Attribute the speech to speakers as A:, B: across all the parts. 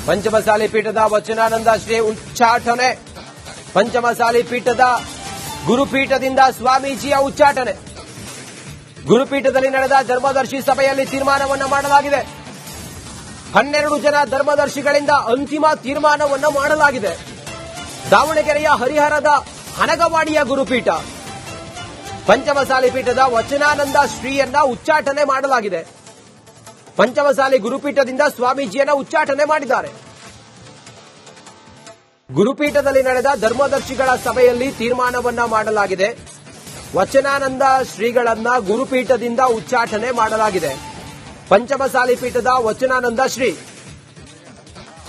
A: ಪಂಚಮಸಾಲಿ ಪೀಠದ ವಚನಾನಂದ ಶ್ರೀ ಉಚ್ಚಾಟನೆ. ಪಂಚಮಸಾಲಿ ಪೀಠದ ಗುರುಪೀಠದಿಂದ ಸ್ವಾಮೀಜಿಯ ಉಚ್ಚಾಟನೆ. ಗುರುಪೀಠದಲ್ಲಿ ನಡೆದ ಧರ್ಮದರ್ಶಿ ಸಭೆಯಲ್ಲಿ ತೀರ್ಮಾನವನ್ನು ಮಾಡಲಾಗಿದೆ. 12 ಜನ ಧರ್ಮದರ್ಶಿಗಳಿಂದ ಅಂತಿಮ ತೀರ್ಮಾನವನ್ನು ಮಾಡಲಾಗಿದೆ. ದಾವಣಗೆರೆಯ ಹರಿಹರದ ಹನಗವಾಡಿಯ ಗುರುಪೀಠ ಪಂಚಮಸಾಲಿ ಪೀಠದ ವಚನಾನಂದ ಶ್ರೀಯನ್ನ ಉಚ್ಚಾಟನೆ ಮಾಡಲಾಗಿದೆ. ಪಂಚಮಸಾಲಿ ಗುರುಪೀಠದಿಂದ ಸ್ವಾಮೀಜಿಯನ್ನ ಉಚ್ಚಾಟನೆ ಮಾಡಿದ್ದಾರೆ. ಗುರುಪೀಠದಲ್ಲಿ ನಡೆದ ಧರ್ಮದರ್ಶಿಗಳ ಸಭೆಯಲ್ಲಿ ತೀರ್ಮಾನವನ್ನ ಮಾಡಲಾಗಿದೆ. ವಚನಾನಂದ ಶ್ರೀಗಳನ್ನ ಗುರುಪೀಠದಿಂದ ಉಚ್ಚಾಟನೆ ಮಾಡಲಾಗಿದೆ. ಪಂಚಮಸಾಲಿ ಪೀಠದ ವಚನಾನಂದ ಶ್ರೀ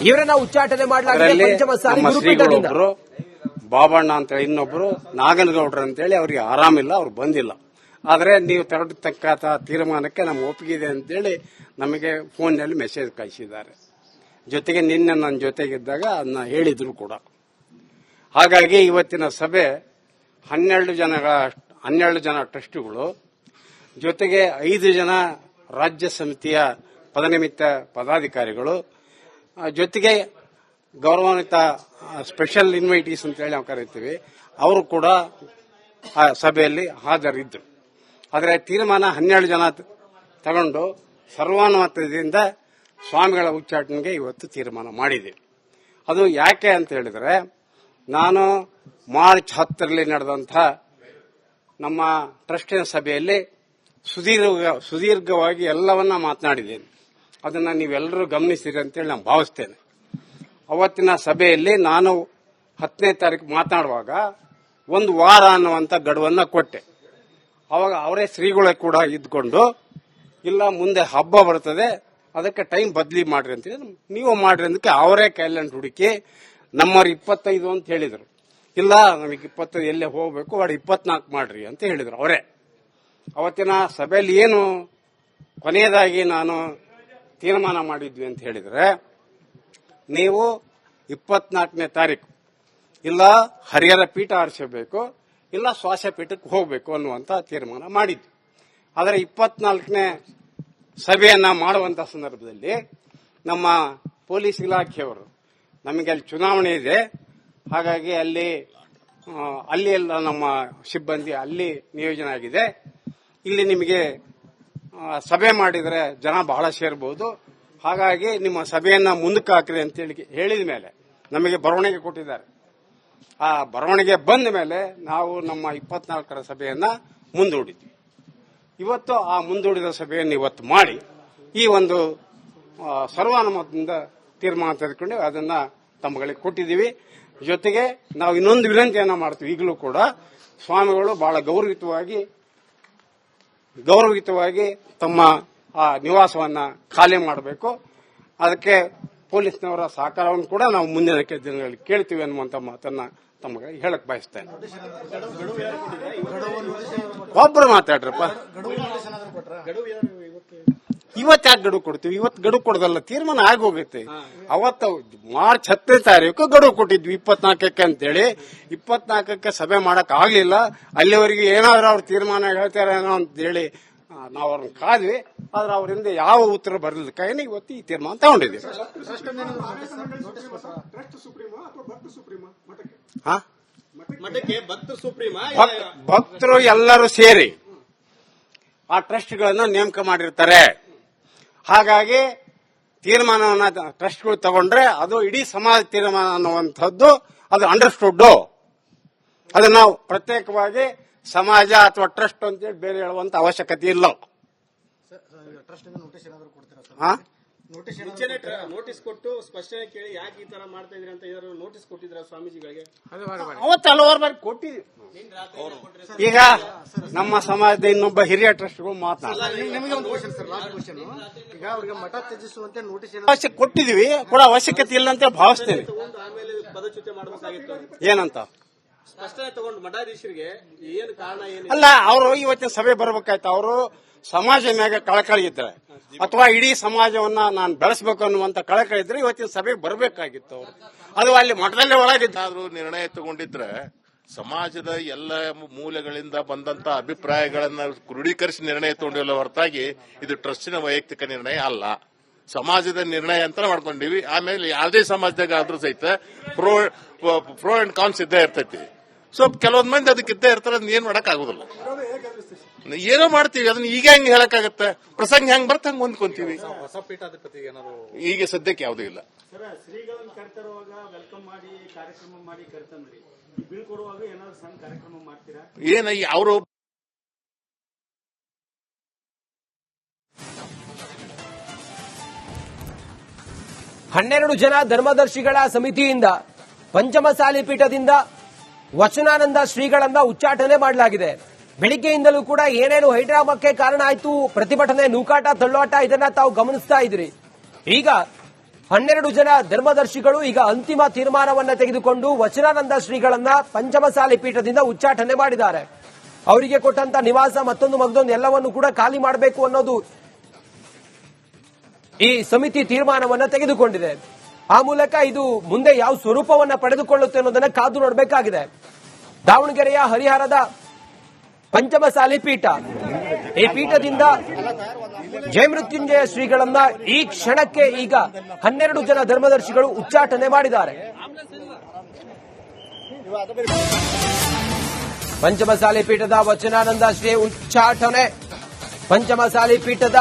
A: ಇವರನ್ನ ಉಚ್ಚಾಟನೆ ಮಾಡಲಾಗಿದೆ. ಪಂಚಮಸಾಲಿ ಗುರುಪೀಠದಿಂದ
B: ಬಾಬಣ್ಣ ಅಂತ ಹೇಳಿ ಇನ್ನೊಬ್ರು ನಾಗನಗೌಡ್ರು ಅಂತೇಳಿ ಅವ್ರಿಗೆ ಆರಾಮಿಲ್ಲ, ಅವ್ರು ಬಂದಿಲ್ಲ. ಆದರೆ ನೀವು ತೆರಳತಕ್ಕ ತೀರ್ಮಾನಕ್ಕೆ ನಮ್ಮ ಒಪ್ಪಿಗೆ ಇದೆ ಅಂತೇಳಿ ನಮಗೆ ಫೋನ್ನಲ್ಲಿ ಮೆಸೇಜ್ ಕಳಿಸಿದ್ದಾರೆ. ಜೊತೆಗೆ ನಿನ್ನೆ ನನ್ನ ಜೊತೆಗಿದ್ದಾಗ ಅದನ್ನ ಹೇಳಿದ್ರು ಕೂಡ. ಹಾಗಾಗಿ ಇವತ್ತಿನ ಸಭೆ 12 ಜನ ಟ್ರಸ್ಟಿಗಳು ಜೊತೆಗೆ 5 ಜನ ರಾಜ್ಯ ಸಮಿತಿಯ ಪದನಿಮಿತ್ತ ಪದಾಧಿಕಾರಿಗಳು ಜೊತೆಗೆ ಗೌರವಾನ್ವಿತ ಸ್ಪೆಷಲ್ ಇನ್ವೈಟೀಸ್ ಅಂತ ಹೇಳಿ ನಾವು ಕರೀತೀವಿ, ಅವರು ಕೂಡ ಆ ಸಭೆಯಲ್ಲಿ ಹಾಜರಿದ್ದರು. ಆದರೆ ತೀರ್ಮಾನ 12 ಜನ ತಗೊಂಡು ಸರ್ವಾನುಮತದಿಂದ ಸ್ವಾಮಿಗಳ ಉಚ್ಚಾಟನೆಗೆ ಇವತ್ತು ತೀರ್ಮಾನ ಮಾಡಿದೆ. ಅದು ಯಾಕೆ ಅಂತ ಹೇಳಿದ್ರೆ, ನಾನು ಮಾರ್ಚ್ 10ರಲ್ಲಿ ನಡೆದಂಥ ನಮ್ಮ ಟ್ರಸ್ಟಿನ ಸಭೆಯಲ್ಲಿ ಸುದೀರ್ಘವಾಗಿ ಎಲ್ಲವನ್ನ ಮಾತನಾಡಿದ್ದೇನೆ. ಅದನ್ನ ನೀವೆಲ್ಲರೂ ಗಮನಿಸಿರಿ ಅಂತೇಳಿ ನಾನು ಭಾವಿಸ್ತೇನೆ. ಅವತ್ತಿನ ಸಭೆಯಲ್ಲಿ ನಾನು 10ನೇ ತಾರೀಕು ಮಾತನಾಡುವಾಗ 1 ವಾರ ಅನ್ನುವಂಥ ಗಡುವನ್ನ ಕೊಟ್ಟೆ. ಅವಾಗ ಅವರೇ ಶ್ರೀಗಳೇ ಕೂಡ ಇದ್ಕೊಂಡು, ಇಲ್ಲ ಮುಂದೆ ಹಬ್ಬ ಬರ್ತದೆ, ಅದಕ್ಕೆ ಟೈಮ್ ಬದಲಿ ಮಾಡ್ರಿ ಅಂತ ನೀವು ಮಾಡ್ರಿ ಅದಕ್ಕೆ ಅವರೇ ಕ್ಯಾಲೆಂಡರ್ ಹುಡುಕಿ ನಮ್ಮವ್ರು 25 ಅಂತ ಹೇಳಿದ್ರು. ಇಲ್ಲ ನಮಗೆ 25 ಎಲ್ಲೇ ಹೋಗಬೇಕು, ವಾಡ 24 ಮಾಡ್ರಿ ಅಂತ ಹೇಳಿದ್ರು ಅವರೇ. ಅವತ್ತಿನ ಸಭೆಯಲ್ಲಿ ಏನು ಕೊನೆಯದಾಗಿ ನಾನು ತೀರ್ಮಾನ ಮಾಡಿದ್ವಿ ಅಂತ ಹೇಳಿದ್ರೆ, ನೀವು 24ನೇ ತಾರೀಕು ಇಲ್ಲ ಹರಿಹರ ಪೀಠ ಆರಿಸಬೇಕು, ಇಲ್ಲ ಸ್ವಾಸ ಪೀಠಕ್ಕೆ ಹೋಗಬೇಕು ಅನ್ನುವಂತ ತೀರ್ಮಾನ ಮಾಡಿದ್ವಿ. ಆದರೆ 24ನೇ ಸಭೆಯನ್ನ ಮಾಡುವಂತ ಸಂದರ್ಭದಲ್ಲಿ ನಮ್ಮ ಪೊಲೀಸ್ ಇಲಾಖೆಯವರು ನಮಗೆ ಅಲ್ಲಿ ಚುನಾವಣೆ ಇದೆ, ಹಾಗಾಗಿ ಅಲ್ಲಿ ಎಲ್ಲ ನಮ್ಮ ಸಿಬ್ಬಂದಿ ಅಲ್ಲಿ ನಿಯೋಜನೆ ಆಗಿದೆ, ಇಲ್ಲಿ ನಿಮಗೆ ಸಭೆ ಮಾಡಿದರೆ ಜನ ಬಹಳ ಸೇರಬಹುದು, ಹಾಗಾಗಿ ನಿಮ್ಮ ಸಭೆಯನ್ನ ಮುಂದಕ್ಕೆ ಹಾಕ್ರಿ ಅಂತೇಳಿ ಹೇಳಿದ ಮೇಲೆ ನಮಗೆ ಬರವಣಿಗೆ ಕೊಟ್ಟಿದ್ದಾರೆ. ಆ ಬರವಣಿಗೆ ಬಂದ ಮೇಲೆ ನಾವು ನಮ್ಮ 24ರ ಸಭೆಯನ್ನ ಮುಂದೂಡಿದ್ವಿ. ಇವತ್ತು ಆ ಮುಂದೂಡಿದ ಸಭೆಯನ್ನು ಇವತ್ತು ಮಾಡಿ ಈ ಒಂದು ಸರ್ವಾನುಮತದಿಂದ ತೀರ್ಮಾನ ತೆಗೆದುಕೊಂಡು ಅದನ್ನ ತಮ್ಮಗಳಿಗೆ ಕೊಟ್ಟಿದ್ದೀವಿ. ಜೊತೆಗೆ ನಾವು ಇನ್ನೊಂದು ವಿನಂತಿಯನ್ನ ಮಾಡ್ತೀವಿ. ಈಗಲೂ ಕೂಡ ಸ್ವಾಮಿಗಳು ಬಹಳ ಗೌರವಯುತವಾಗಿ ತಮ್ಮ ಆ ನಿವಾಸವನ್ನ ಖಾಲಿ ಮಾಡಬೇಕು. ಅದಕ್ಕೆ ಪೊಲೀಸ್ನವರ ಸಹಕಾರವನ್ನು ಕೂಡ ನಾವು ಮುಂದಿನ ದಿನಗಳಲ್ಲಿ ಕೇಳ್ತೀವಿ ಅನ್ನುವಂಥ ಮಾತನ್ನ ತಮಗೆ ಹೇಳಕ್ ಬಯಸ್ತೇನೆ. ಒಬ್ಬರು ಮಾತಾಡ್ರಪ್ಪ. ಇವತ್ತು ಯಾಕೆ ಗಡುವು ಕೊಡ್ತೀವಿ? ಇವತ್ತು ಗಡುವು ಕೊಡೋದಲ್ಲ, ತೀರ್ಮಾನ ಆಗೋಗುತ್ತೆ. ಅವತ್ತು ಮಾರ್ಚ್ 10ನೇ ತಾರೀಕು ಗಡುವು ಕೊಟ್ಟಿದ್ವಿ 24ಕ್ಕೆ ಅಂತೇಳಿ. 24ಕ್ಕೆ ಸಭೆ ಮಾಡಕ್ ಆಗ್ಲಿಲ್ಲ. ಅಲ್ಲಿವರೆಗೆ ಏನಾದ್ರೂ ಅವ್ರ ತೀರ್ಮಾನ ಹೇಳ್ತಾರೇನೋ ಅಂತೇಳಿ ನಾವು ಅವ್ರನ್ನ ಕಾದ್ವಿ. ಆದ್ರೆ ಅವರಿಂದ ಯಾವ ಉತ್ತರ ಬರಲಿಕ್ಕಾಗಿ ಇವತ್ತು ಈ ತೀರ್ಮಾನ ತಗೊಂಡಿದ್ದೀವಿ. ಭಕ್ತರು ಎಲ್ಲರೂ ಸೇರಿ ಆ ಟ್ರಸ್ಟ್ಗಳನ್ನು ನೇಮಕ ಮಾಡಿರ್ತಾರೆ. ಹಾಗಾಗಿ ತೀರ್ಮಾನವನ್ನ ಟ್ರಸ್ಟ್ಗಳು ತಗೊಂಡ್ರೆ ಅದು ಇಡೀ ಸಮಾಜ ತೀರ್ಮಾನ ಅನ್ನುವಂಥದ್ದು ಅದು ಅಂಡರ್ಸ್ಟುಡ್. ಅದು ನಾವು ಪ್ರತ್ಯೇಕವಾಗಿ ಸಮಾಜ ಅಥವಾ ಟ್ರಸ್ಟ್ ಅಂತೇಳಿ ಬೇರೆ ಹೇಳುವಂತ ಅವಶ್ಯಕತೆ ಇಲ್ಲ.
C: ನೋಟಿಸ್ ಕೊಟ್ಟು ಸ್ಪಷ್ಟನೆ ಕೇಳಿ ಯಾಕೆ ಈ ತರ ಮಾಡ್ತಾ ಇದ್ರಿ ಅಂತ ಏನಾದ್ರು ನೋಟಿಸ್ ಕೊಟ್ಟಿದ್ರ ಸ್ವಾಮೀಜಿಗಳಿಗೆ?
B: ಅವತ್ತು ಹಲವಾರು ಬಾರಿ ಕೊಟ್ಟಿದ್ವಿ. ಈಗ ನಮ್ಮ ಸಮಾಜದ ಇನ್ನೊಬ್ಬ ಹಿರಿಯ ಟ್ರಸ್ಟ್ಗಳು
C: ಈಗ ಅವ್ರಿಗೆ ಮಠ ತ್ಯಜಿಸುವಂತೆ
B: ನೋಟಿಸ್ ಕೊಟ್ಟಿದ್ವಿ, ಕೂಡ ಅವಶ್ಯಕತೆ ಇಲ್ಲ ಅಂತ ಭಾವಿಸ್ತೇನೆ.
C: ಆಮೇಲೆ ಪದಚ್ಯುತಿ ಮಾಡಬೇಕಾಗಿತ್ತು
B: ಏನಂತ
C: ಸ್ಪಷ್ಟನೆ ತಗೊಂಡು ಮಠಾಧೀಶರಿಗೆ ಏನು ಕಾರಣ ಏನು
B: ಅಲ್ಲ. ಅವರು ಇವತ್ತಿನ ಸಭೆ ಬರ್ಬೇಕಾಯ್ತು. ಅವರು ಸಮಾಜ ಮ್ಯಾಗ ಕಳಕಳಿ ಇದ್ರೆ ಅಥವಾ ಇಡೀ ಸಮಾಜವನ್ನ ನಾನು ಬೆಳೆಸಬೇಕು ಅನ್ನುವಂತ ಕಳಕಳಿ ಇದ್ರೆ ಇವತ್ತಿನ ಸಭೆಗೆ ಬರಬೇಕಾಗಿತ್ತು. ಅವರು ಅದು ಅಲ್ಲಿ ಮಠದಲ್ಲೇ ಒಳಗಿದ್ದಾದ್ರೂ
D: ನಿರ್ಣಯ ತಗೊಂಡಿದ್ರೆ ಸಮಾಜದ ಎಲ್ಲ ಮೂಲೆಗಳಿಂದ ಬಂದಂತ ಅಭಿಪ್ರಾಯಗಳನ್ನ ಕ್ರೋಢೀಕರಿಸಿ ನಿರ್ಣಯ ತಗೊಂಡಿಲ್ಲ ಹೊರತಾಗಿ ಇದು ಟ್ರಸ್ಟಿನ ವೈಯಕ್ತಿಕ ನಿರ್ಣಯ ಅಲ್ಲ. ಸಮಾಜದ ನಿರ್ಣಯ ಅಂತ ಮಾಡ್ಕೊಂಡಿವಿ. ಆಮೇಲೆ ಯಾವುದೇ ಸಮಾಜದಾಗ ಆದ್ರೂ ಸಹಿತ ಪ್ರೋ ಅಂಡ್ ಕಾನ್ಸ್ ಇದ್ದೇ ಇರ್ತೈತಿ. ಸೊ ಕೆಲವೊಂದ್ ಮಂದಿ ಅದಕ್ಕೆ ಇದ್ದೇ ಇರ್ತಾರೆ, ಅದನ್ನ ಏನ್ ಮಾಡಕ್ ಆಗುದಿಲ್ಲ. ಏನೋ ಮಾಡ್ತೀವಿ, ಅದನ್ನ ಈಗ ಹೆಂಗ್ ಹೇಳಕ್ಕಾಗತ್ತೆ? ಪ್ರಸಂಗ ಹೆಂಗ್ ಬರ್ತ ಹಂಗ್ ಹೊಂದ್ಕೊಂತೀವಿ.
E: ಹೊಸ ಪೀಠಾಧಿಪತಿಗೆ ಏನಾದ್ರು
D: ಈಗ ಸದ್ಯಕ್ಕೆ ಯಾವುದೂ ಇಲ್ಲ.
C: ಸರ್, ಶ್ರೀಗಳನ್ನು ಕರೆತರುವಾಗ ವೆಲ್ಕಮ್ ಮಾಡಿ ಕಾರ್ಯಕ್ರಮ ಮಾಡಿ ಕರ್ತಂದ್ರಿ, ಬೀಳ್ಕೊಡುವಾಗ ಏನಾದ್ರು ಸಣ್ಣ ಕಾರ್ಯಕ್ರಮ ಮಾಡ್ತೀರಾ?
D: ಏನ ಅವರು
A: ಹನ್ನೆರಡು ಜನ ಧರ್ಮದರ್ಶಿಗಳ ಸಮಿತಿಯಿಂದ ಪಂಚಮಸಾಲಿ ಪೀಠದಿಂದ ವಚನಾನಂದ ಶ್ರೀಗಳನ್ನ ಉಚ್ಚಾಟನೆ ಮಾಡಲಾಗಿದೆ. ಬೆಳಿಗ್ಗೆಯಿಂದಲೂ ಕೂಡ ಏನೇನು ಹೈಡ್ರಾಮಕ್ಕೆ ಕಾರಣ ಆಯಿತು, ಪ್ರತಿಭಟನೆ, ನೂಕಾಟ, ತಳ್ಳಾಟ, ಇದನ್ನ ತಾವು ಗಮನಿಸ್ತಾ ಇದ್ರಿ. ಈಗ 12 ಜನ ಧರ್ಮದರ್ಶಿಗಳು ಈಗ ಅಂತಿಮ ತೀರ್ಮಾನವನ್ನ ತೆಗೆದುಕೊಂಡು ವಚನಾನಂದ ಶ್ರೀಗಳನ್ನ ಪಂಚಮಸಾಲಿ ಪೀಠದಿಂದ ಉಚ್ಚಾಟನೆ ಮಾಡಿದ್ದಾರೆ. ಅವರಿಗೆ ಕೊಟ್ಟಂತ ನಿವಾಸ ಮತ್ತೊಂದು ಎಲ್ಲವನ್ನು ಕೂಡ ಖಾಲಿ ಮಾಡಬೇಕು ಅನ್ನೋದು ಈ ಸಮಿತಿ ತೀರ್ಮಾನವನ್ನ ತೆಗೆದುಕೊಂಡಿದೆ. ಆ ಮೂಲಕ ಇದು ಮುಂದೆ ಯಾವ ಸ್ವರೂಪವನ್ನ ಪಡೆದುಕೊಳ್ಳುತ್ತೆ ಅನ್ನೋದನ್ನ ಕಾದು ನೋಡಬೇಕಾಗಿದೆ. ದಾವಣಗೆರೆಯ ಹರಿಹರದ ಪಂಚಮಸಾಲಿ ಪೀಠ, ಈ ಪೀಠದಿಂದ ಜಯಮೃತ್ಯುಂಜಯ ಶ್ರೀಗಳನ್ನ ಈ ಕ್ಷಣಕ್ಕೆ ಈಗ 12 ಜನ ಧರ್ಮದರ್ಶಿಗಳು ಉಚ್ಚಾಟನೆ ಮಾಡಿದ್ದಾರೆ. ಪಂಚಮಸಾಲಿ ಪೀಠದ ವಚನಾನಂದ ಶ್ರೀ ಉಚ್ಚಾಟನೆ, ಪಂಚಮಸಾಲಿ ಪೀಠದ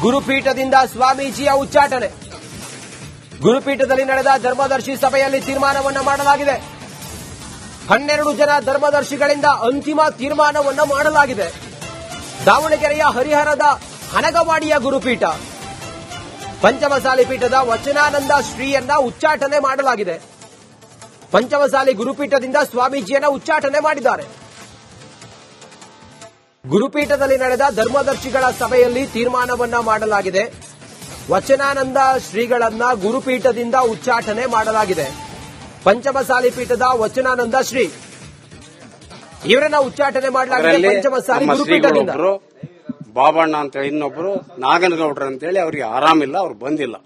A: ಗುರುಪೀಠದಿಂದ ಸ್ವಾಮೀಜಿಯ ಉಚ್ಚಾಟನೆ. ಗುರುಪೀಠದಲ್ಲಿ ನಡೆದ ಧರ್ಮದರ್ಶಿ ಸಭೆಯಲ್ಲಿ ತೀರ್ಮಾನವನ್ನ ಮಾಡಲಾಗಿದೆ. 12 ಜನ ಧರ್ಮದರ್ಶಿಗಳಿಂದ ಅಂತಿಮ ತೀರ್ಮಾನವನ್ನ ಮಾಡಲಾಗಿದೆ. ದಾವಣಗೆರೆಯ ಹರಿಹರದ ಹನಗವಾಡಿಯ ಗುರುಪೀಠ, ಪಂಚಮಸಾಲಿ ಪೀಠದ ವಚನಾನಂದ ಶ್ರೀಯನ್ನ ಉಚ್ಚಾಟನೆ ಮಾಡಲಾಗಿದೆ. ಪಂಚಮಸಾಲಿ ಗುರುಪೀಠದಿಂದ ಸ್ವಾಮೀಜಿಯನ್ನ ಉಚ್ಚಾಟನೆ ಮಾಡಿದ್ದಾರೆ. ಗುರುಪೀಠದಲ್ಲಿ ನಡೆದ ಧರ್ಮದರ್ಶಿಗಳ ಸಭೆಯಲ್ಲಿ ತೀರ್ಮಾನವನ್ನ ಮಾಡಲಾಗಿದೆ. ವಚನಾನಂದ ಶ್ರೀಗಳನ್ನ ಗುರುಪೀಠದಿಂದ ಉಚ್ಚಾಟನೆ ಮಾಡಲಾಗಿದೆ. ಪಂಚಮಸಾಲಿ ಪೀಠದ ವಚನಾನಂದ ಶ್ರೀ ಇವರನ್ನ ಉಚ್ಚಾಟನೆ ಮಾಡಲಾಗಿದೆ. ಪಂಚಮಸಾಲಿ ಗುರುಪೀಠದಿಂದ
B: ಬಾಬಣ್ಣ ಅಂತ ಹೇಳಿ ಇನ್ನೊಬ್ರು ನಾಗನಗೌಡ್ರು ಅಂತೇಳಿ ಅವ್ರಿಗೆ ಆರಾಮಿಲ್ಲ, ಅವ್ರು ಬಂದಿಲ್ಲ.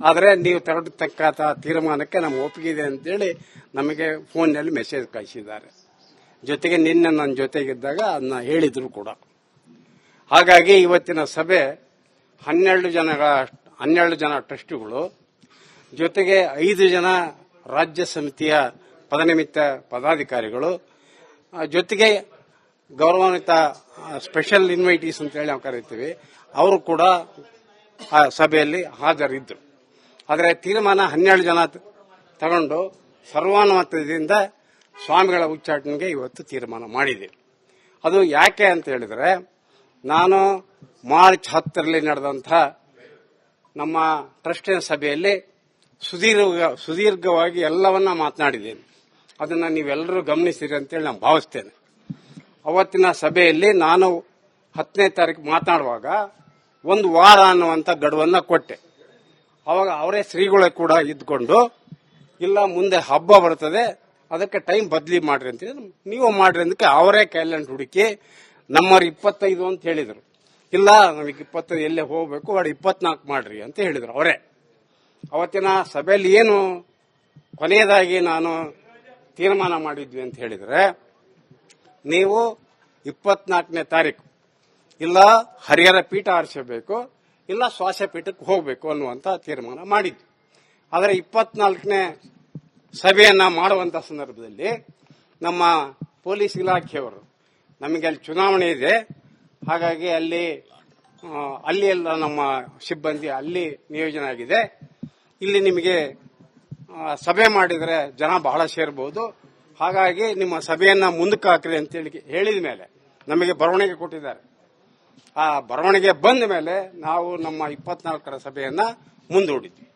B: ಆದ್ರೆ ನೀವು ತೆರಡತಕ್ಕ ತೀರ್ಮಾನಕ್ಕೆ ನಮ್ಮ ಒಪ್ಪಿಗೆ ಇದೆ ಅಂತೇಳಿ ನಮಗೆ ಫೋನ್ನಲ್ಲಿ ಮೆಸೇಜ್ ಕಳಿಸಿದ್ದಾರೆ. ಜೊತೆಗೆ ನಿನ್ನೆ ನನ್ನ ಜೊತೆಗಿದ್ದಾಗ ಅದನ್ನ ಹೇಳಿದ್ರು ಕೂಡ. ಹಾಗಾಗಿ ಇವತ್ತಿನ ಸಭೆ 12 ಜನ ಟ್ರಸ್ಟಿಗಳು ಜೊತೆಗೆ 5 ಜನ ರಾಜ್ಯ ಸಮಿತಿಯ ಪದನಿಮಿತ್ತ ಪದಾಧಿಕಾರಿಗಳು ಜೊತೆಗೆ ಗೌರವಾನ್ವಿತ ಸ್ಪೆಷಲ್ ಇನ್ವೈಟೀಸ್ ಅಂತ ಹೇಳಿ ನಾವು ಕರೀತೀವಿ, ಅವರು ಕೂಡ ಆ ಸಭೆಯಲ್ಲಿ ಹಾಜರಿದ್ದರು. ಆದರೆ ತೀರ್ಮಾನ 12 ಜನ ತಗೊಂಡು ಸರ್ವಾನುಮತದಿಂದ ಸ್ವಾಮಿಗಳ ಉಚ್ಚಾಟನೆಗೆ ಇವತ್ತು ತೀರ್ಮಾನ ಮಾಡಿದ್ದೇವೆ. ಅದು ಯಾಕೆ ಅಂತ ಹೇಳಿದ್ರೆ, ನಾನು ಮಾರ್ಚ್ 10ರಲ್ಲಿ ನಡೆದಂಥ ನಮ್ಮ ಟ್ರಸ್ಟಿನ ಸಭೆಯಲ್ಲಿ ಸುದೀರ್ಘವಾಗಿ ಎಲ್ಲವನ್ನ ಮಾತನಾಡಿದ್ದೇನೆ. ಅದನ್ನ ನೀವೆಲ್ಲರೂ ಗಮನಿಸಿರಿ ಅಂತೇಳಿ ನಾನು ಭಾವಿಸ್ತೇನೆ. ಅವತ್ತಿನ ಸಭೆಯಲ್ಲಿ ನಾನು 10ನೇ ತಾರೀಕು ಮಾತನಾಡುವಾಗ 1 ವಾರ ಅನ್ನುವಂಥ ಗಡುವನ್ನ ಕೊಟ್ಟೆ. ಅವಾಗ ಅವರೇ ಶ್ರೀಗಳೇ ಕೂಡ ಇದ್ಕೊಂಡು, ಇಲ್ಲ ಮುಂದೆ ಹಬ್ಬ ಬರ್ತದೆ, ಅದಕ್ಕೆ ಟೈಮ್ ಬದಲಿ ಮಾಡ್ರಿ ಅಂತ ನೀವು ಮಾಡ್ರಿ ಅಂದಕ್ಕೆ ಅವರೇ ಕ್ಯಾಲೆಂಡರ್ ಹುಡುಕಿ ನಮ್ಮವ್ರು 25 ಅಂತ ಹೇಳಿದ್ರು. ಇಲ್ಲ ನಮಗೆ 25 ಎಲ್ಲೇ ಹೋಗ್ಬೇಕು, ವಾడు 24 ಮಾಡ್ರಿ ಅಂತ ಹೇಳಿದ್ರು ಅವರೇ. ಅವತ್ತಿನ ಸಭೆಯಲ್ಲಿ ಏನು ಕೊನೆಯದಾಗಿ ನಾನು ತೀರ್ಮಾನ ಮಾಡಿದ್ವಿ ಅಂತ ಹೇಳಿದ್ರೆ, ನೀವು 24ನೇ ತಾರೀಕು ಇಲ್ಲ ಹರಿಹರ ಪೀಠ ಆರಿಸಬೇಕು, ಇಲ್ಲ ಸ್ವಾಸ ಪೀಠಕ್ಕೆ ಹೋಗಬೇಕು ಅನ್ನುವಂತ ತೀರ್ಮಾನ ಮಾಡಿದ್ವಿ. ಆದರೆ 24ನೇ ಸಭೆಯನ್ನ ಮಾಡುವಂತ ಸಂದರ್ಭದಲ್ಲಿ ನಮ್ಮ ಪೊಲೀಸ್ ಇಲಾಖೆಯವರು ನಮಗೆ ಅಲ್ಲಿ ಚುನಾವಣೆ ಇದೆ, ಹಾಗಾಗಿ ಅಲ್ಲಿ ಎಲ್ಲ ನಮ್ಮ ಸಿಬ್ಬಂದಿ ಅಲ್ಲಿ ನಿಯೋಜನೆ ಆಗಿದೆ, ಇಲ್ಲಿ ನಿಮಗೆ ಸಭೆ ಮಾಡಿದರೆ ಜನ ಬಹಳ ಸೇರಬಹುದು, ಹಾಗಾಗಿ ನಿಮ್ಮ ಸಭೆಯನ್ನ ಮುಂದಕ್ಕೆ ಹಾಕ್ರಿ ಅಂತೇಳಿ ಹೇಳಿದ ಮೇಲೆ ನಮಗೆ ಬರವಣಿಗೆ ಕೊಟ್ಟಿದ್ದಾರೆ. ಆ ಬರವಣಿಗೆ ಬಂದ ಮೇಲೆ ನಾವು ನಮ್ಮ 24ರ ಸಭೆಯನ್ನ ಮುಂದೂಡಿದ್ವಿ.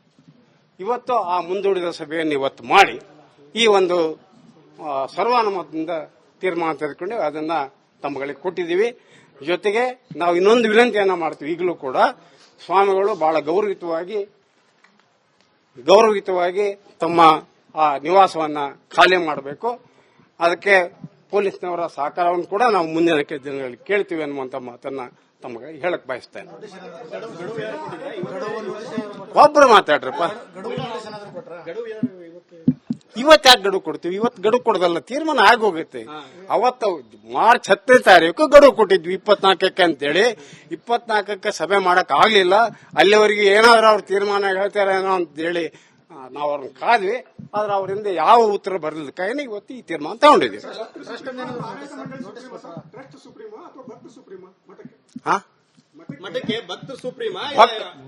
B: ಇವತ್ತು ಆ ಮುಂದೂಡಿದ ಸಭೆಯನ್ನು ಇವತ್ತು ಮಾಡಿ ಈ ಒಂದು ಸರ್ವಾನುಮತದಿಂದ ತೀರ್ಮಾನ ತೆಗೆದುಕೊಂಡು ಅದನ್ನ ತಮ್ಮಗಳಿಗೆ ಕೊಟ್ಟಿದ್ದೀವಿ. ಜೊತೆಗೆ ನಾವು ಇನ್ನೊಂದು ವಿನಂತಿಯನ್ನ ಮಾಡ್ತೀವಿ. ಈಗಲೂ ಕೂಡ ಸ್ವಾಮಿಗಳು ಬಹಳ ಗೌರವಯುತವಾಗಿ ತಮ್ಮ ಆ ನಿವಾಸವನ್ನ ಖಾಲಿ ಮಾಡಬೇಕು. ಅದಕ್ಕೆ ಪೊಲೀಸ್ನವರ ಸಹಕಾರವನ್ನು ಕೂಡ ನಾವು ಮುಂದಿನ ದಿನಗಳಲ್ಲಿ ಕೇಳ್ತೀವಿ ಅನ್ನುವಂತ ಮಾತನ್ನ ತಮಗೆ ಹೇಳಕ್ ಬಯಸ್ತೇನೆ. ಒಬ್ರು ಮಾತಾಡ್ರಪ್ಪ. ಇವತ್ತು ಯಾಕೆ ಗಡುವು ಕೊಡ್ತೀವಿ? ಇವತ್ತು ಗಡುವು ಕೊಡೋದಲ್ಲ, ತೀರ್ಮಾನ ಆಗೋಗುತ್ತೆ. ಅವತ್ತು ಮಾರ್ಚ್ 10ನೇ ತಾರೀಕು ಗಡುವು ಕೊಟ್ಟಿದ್ವಿ 24ಕ್ಕೆ ಅಂತೇಳಿ. 24ಕ್ಕೆ ಸಭೆ ಮಾಡಕ್ ಆಗ್ಲಿಲ್ಲ. ಅಲ್ಲಿವರೆಗೆ ಏನಾದ್ರೂ ಅವ್ರು ತೀರ್ಮಾನ ಹೇಳ್ತಾರೇನೋ ಅಂತೇಳಿ ನಾವು ಅವ್ರನ್ನ ಕಾದ್ವಿ. ಆದ್ರೆ ಅವರಿಂದ ಯಾವ ಉತ್ತರ ಬರಲಿಲ್ಲ. ಇವತ್ತು ಈ ತೀರ್ಮಾನ ತಗೊಂಡಿದ್ದೀವಿ.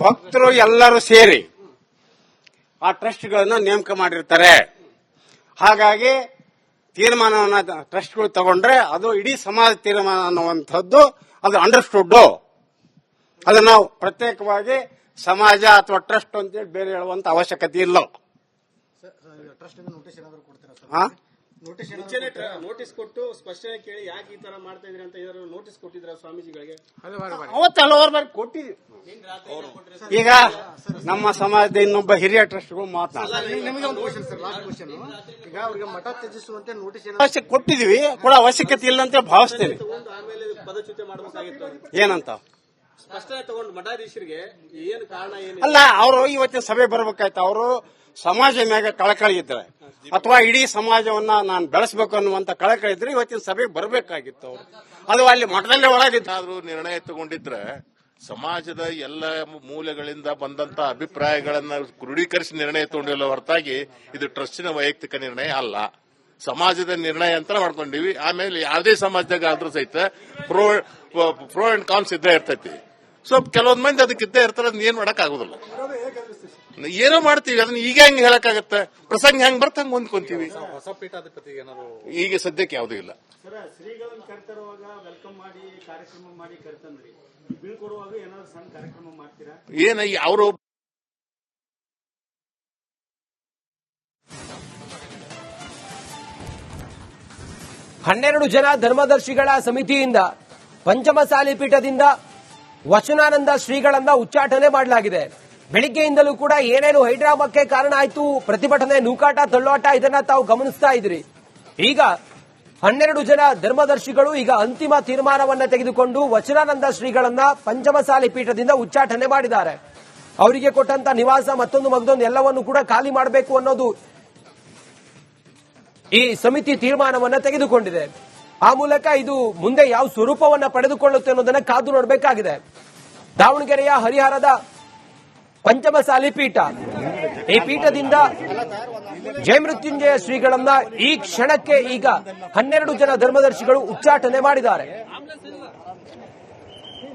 B: ಭಕ್ತರು ಎಲ್ಲರೂ ಸೇರಿ ಆ ಟ್ರಸ್ಟ್ಗಳನ್ನ ನೇಮಕ ಮಾಡಿರ್ತಾರೆ. ಹಾಗಾಗಿ ತೀರ್ಮಾನವನ್ನ ಟ್ರಸ್ಟ್ಗಳು ತಗೊಂಡ್ರೆ ಅದು ಇಡೀ ಸಮಾಜ ತೀರ್ಮಾನ ಅನ್ನುವಂಥದ್ದು ಅದು ಅಂಡರ್ಸ್ಟುಡ್. ಅದು ನಾವು ಪ್ರತ್ಯೇಕವಾಗಿ ಸಮಾಜ ಅಥವಾ ಟ್ರಸ್ಟ್ ಅಂತೇಳಿ ಬೇರೆ ಹೇಳುವಂತ ಅವಶ್ಯಕತೆ ಇಲ್ಲ.
C: ನೋಟಿಸ್ ಕೊಟ್ಟು ಸ್ಪಷ್ಟನೆ ಕೇಳಿ ಯಾಕೆ ಈ ತರ ಮಾಡ್ತಾ ಇದ್ರಿ ಅಂತ ಏನಾದ್ರು ನೋಟಿಸ್ ಕೊಟ್ಟಿದ್ರ ಸ್ವಾಮೀಜಿಗಳಿಗೆ?
B: ಅವತ್ತು ಹಲವಾರು ಬಾರಿ ಕೊಟ್ಟಿದ್ವಿ. ಈಗ ನಮ್ಮ ಸಮಾಜದ ಇನ್ನೊಬ್ಬ ಹಿರಿಯ ಟ್ರಸ್ಟ್ಗಳು
C: ಈಗ ಅವ್ರಿಗೆ ಮಠ ತ್ಯಜಿಸುವಂತೆ ನೋಟಿಸ್
B: ಕೊಟ್ಟಿದೀವಿ, ಕೂಡ ಅವಶ್ಯಕತೆ ಇಲ್ಲ ಅಂತ ಭಾವಿಸ್ತೇನೆ.
C: ಆಮೇಲೆ ಪದಚ್ಯುತಿ ಮಾಡಬೇಕಾಗಿತ್ತು
B: ಏನಂತ
C: ಸ್ಪಷ್ಟನೆ ತಗೊಂಡು ಮಠಾಧೀಶರಿಗೆ ಏನು ಕಾರಣ ಏನು
B: ಅಲ್ಲ, ಅವರು ಇವತ್ತಿನ ಸಭೆ ಬರ್ಬೇಕಾಯ್ತು. ಅವರು ಸಮಾಜ ಮ್ಯಾಗ ಕಳಕಳಿ ಇದ್ರೆ ಅಥವಾ ಇಡೀ ಸಮಾಜವನ್ನ ನಾನು ಬೆಳೆಸಬೇಕು ಅನ್ನುವಂತ ಕಳಕಳಿ ಇದ್ರೆ ಇವತ್ತಿನ ಸಭೆಗೆ ಬರಬೇಕಾಗಿತ್ತು. ಅವರು ಅದು ಅಲ್ಲಿ ಮಠದಲ್ಲೇ ಒಳಗಿತ್ತು.
D: ಏನಾದ್ರೂ ನಿರ್ಣಯ ತಗೊಂಡಿದ್ರೆ ಸಮಾಜದ ಎಲ್ಲ ಮೂಲೆಗಳಿಂದ ಬಂದಂತ ಅಭಿಪ್ರಾಯಗಳನ್ನ ಕ್ರೋಢೀಕರಿಸಿ ನಿರ್ಣಯ ತಗೊಂಡಿಲ್ಲ ಹೊರತಾಗಿ ಇದು ಟ್ರಸ್ಟಿನ ವೈಯಕ್ತಿಕ ನಿರ್ಣಯ ಅಲ್ಲ. ಸಮಾಜದ ನಿರ್ಣಯ ಅಂತ ಮಾಡ್ಕೊಂಡಿವಿ. ಆಮೇಲೆ ಯಾವುದೇ ಸಮಾಜದಾಗ ಆದ್ರೂ ಸಹಿತ ಪ್ರೋ ಅಂಡ್ ಕಾನ್ಸ್ ಇದ್ದೇ ಇರ್ತೈತಿ. ಸೊ ಕೆಲವೊಂದ್ ಮಂದಿ ಅದಕ್ಕೆ ಇದ್ದೇ ಇರ್ತಾರೆ. ಅದನ್ನ ಏನ್ ಮಾಡಕ್ ಆಗುದಿಲ್ಲ. ಏನೋ ಮಾಡ್ತೀವಿ, ಅದನ್ನ ಈಗ ಹೆಂಗ್ ಹೇಳಕ್ಕಾಗತ್ತೆ? ಪ್ರಸಂಗ ಹೆಂಗ್ ಬರ್ತ ಹಂಗ್ ಹೊಂದ್ಕೊಂತೀವಿ.
C: ಹೊಸ ಪೀಠಾಧಿಪತಿ
D: ಈಗ ಸದ್ಯಕ್ಕೆ ಯಾವುದೂ ಇಲ್ಲ.
C: ಶ್ರೀಗಳನ್ನು ಕರ್ತರುವಾಗ ವೆಲ್ಕಮ್ ಮಾಡಿ ಕಾರ್ಯಕ್ರಮ ಮಾಡಿ ಕರ್ತಂದ್ರಿ, ಬೀಳ್ಕೊಡುವಾಗ ಏನಾದ್ರು ಸಣ್ಣ ಕಾರ್ಯಕ್ರಮ ಮಾಡ್ತೀರಾ?
D: ಏನ ಅವರು
A: ಹನ್ನೆರಡು ಜನ ಧರ್ಮದರ್ಶಿಗಳ ಸಮಿತಿಯಿಂದ ಪಂಚಮಸಾಲಿ ಪೀಠದಿಂದ ವಚನಾನಂದ ಶ್ರೀಗಳನ್ನ ಉಚ್ಚಾಟನೆ ಮಾಡಲಾಗಿದೆ. ಬೆಳಿಗ್ಗೆಯಿಂದಲೂ ಕೂಡ ಏನೇನು ಹೈಡ್ರಾಮಾಕ್ಕೆ ಕಾರಣ ಆಯ್ತು, ಪ್ರತಿಭಟನೆ, ನೂಕಾಟ, ತಳ್ಳಾಟ, ಇದನ್ನ ತಾವು ಗಮನಿಸ್ತಾ ಇದ್ರಿ. ಈಗ 12 ಜನ ಧರ್ಮದರ್ಶಿಗಳು ಈಗ ಅಂತಿಮ ತೀರ್ಮಾನವನ್ನ ತೆಗೆದುಕೊಂಡು ವಚನಾನಂದ ಶ್ರೀಗಳನ್ನ ಪಂಚಮಸಾಲಿ ಪೀಠದಿಂದ ಉಚ್ಚಾಟನೆ ಮಾಡಿದ್ದಾರೆ. ಅವರಿಗೆ ಕೊಟ್ಟಂತ ನಿವಾಸ ಮತ್ತೊಂದು ಎಲ್ಲವನ್ನು ಕೂಡ ಖಾಲಿ ಮಾಡಬೇಕು ಅನ್ನೋದು ಈ ಸಮಿತಿ ತೀರ್ಮಾನವನ್ನ ತೆಗೆದುಕೊಂಡಿದೆ. ಆ ಮೂಲಕ ಇದು ಮುಂದೆ ಯಾವ ಸ್ವರೂಪವನ್ನ ಪಡೆದುಕೊಳ್ಳುತ್ತೆ ಅನ್ನೋದನ್ನ ಕಾದು ನೋಡಬೇಕಾಗಿದೆ. ದಾವಣಗೆರೆಯ ಹರಿಹರದ ಪಂಚಮಸಾಲಿ ಪೀಠ, ಈ ಪೀಠದಿಂದ ಜಯಮೃತ್ಯುಂಜಯ ಶ್ರೀಗಳನ್ನ ಈ ಕ್ಷಣಕ್ಕೆ ಈಗ 12 ಜನ ಧರ್ಮದರ್ಶಿಗಳು ಉಚ್ಚಾಟನೆ ಮಾಡಿದ್ದಾರೆ.